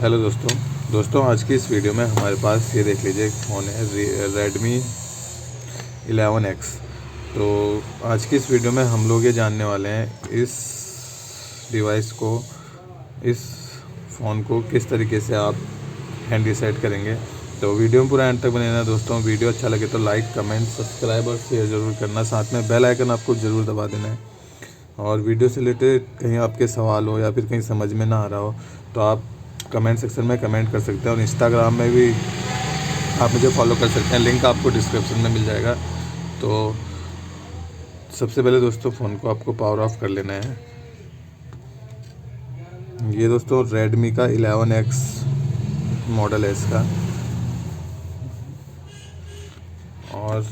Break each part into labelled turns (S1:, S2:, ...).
S1: Hello दोस्तों आज की इस वीडियो में हमारे पास ये देख लीजिए एक फ़ोन है Redmi 11X। तो आज की इस वीडियो में हम लोग ये जानने वाले हैं इस डिवाइस को, इस फ़ोन को किस तरीके से आप हैंड रीसेट करेंगे। तो वीडियो में पूरा एंड तक बने रहना दोस्तों। वीडियो अच्छा लगे तो लाइक, कमेंट, सब्सक्राइब और शेयर ज़रूर करना। साथ में बेल आइकन आपको ज़रूर दबा देना है। और वीडियो से रिलेटेड कहीं आपके सवाल हो या फिर कहीं समझ में ना आ रहा हो तो आप कमेंट सेक्शन में कमेंट कर सकते हैं। और इंस्टाग्राम में भी आप मुझे फॉलो कर सकते हैं, लिंक आपको डिस्क्रिप्शन में मिल जाएगा। तो सबसे पहले दोस्तों फ़ोन को आपको पावर ऑफ कर लेना है। ये दोस्तों Redmi का 11X मॉडल है इसका। और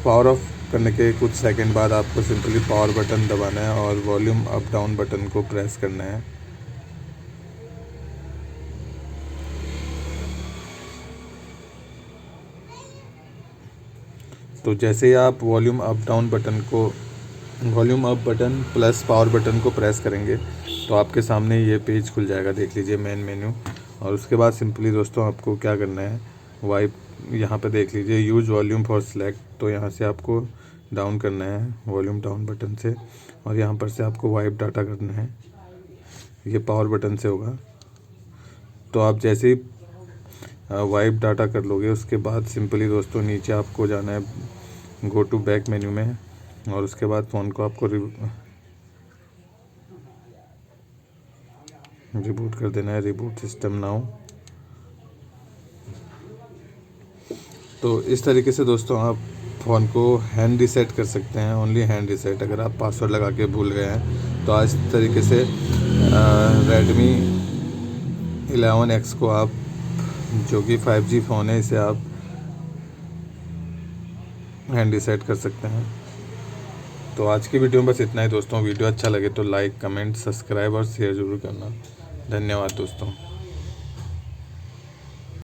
S1: पावर ऑफ करने के कुछ सेकंड बाद आपको सिंपली पावर बटन दबाना है और वॉल्यूम अप डाउन बटन को प्रेस करना है। तो जैसे ही आप volume up button plus power button को प्रेस करेंगे तो आपके सामने ये पेज खुल जाएगा, देख लीजिए मेन मेन्यू। और उसके बाद सिंपली दोस्तों आपको क्या करना है, वाइप यहाँ पे देख लीजिए यूज वॉल्यूम फॉर सेलेक्ट। तो यहाँ से आपको डाउन करना है वॉल्यूम डाउन बटन से, और यहाँ पर से आपको वाइप डाटा करना है, ये पावर बटन से होगा। तो आप जैसे ही वाइप डाटा कर लोगे उसके बाद सिंपली दोस्तों नीचे आपको जाना है गो टू बैक मेन्यू में, और उसके बाद फ़ोन को आपको रिबूट कर देना है, रिबूट सिस्टम नाउ। तो इस तरीके से दोस्तों आप फ़ोन को हैंड रीसेट कर सकते हैं, ओनली हैंड रीसेट। अगर आप पासवर्ड लगा के भूल गए हैं तो आज तरीके से Redmi 11X को आप, जो कि 5G फ़ोन है, इसे आप हैंड रीसेट कर सकते हैं। तो आज की वीडियो में बस इतना ही दोस्तों। वीडियो अच्छा लगे तो लाइक, कमेंट, सब्सक्राइब और शेयर ज़रूर करना। धन्यवाद दोस्तों।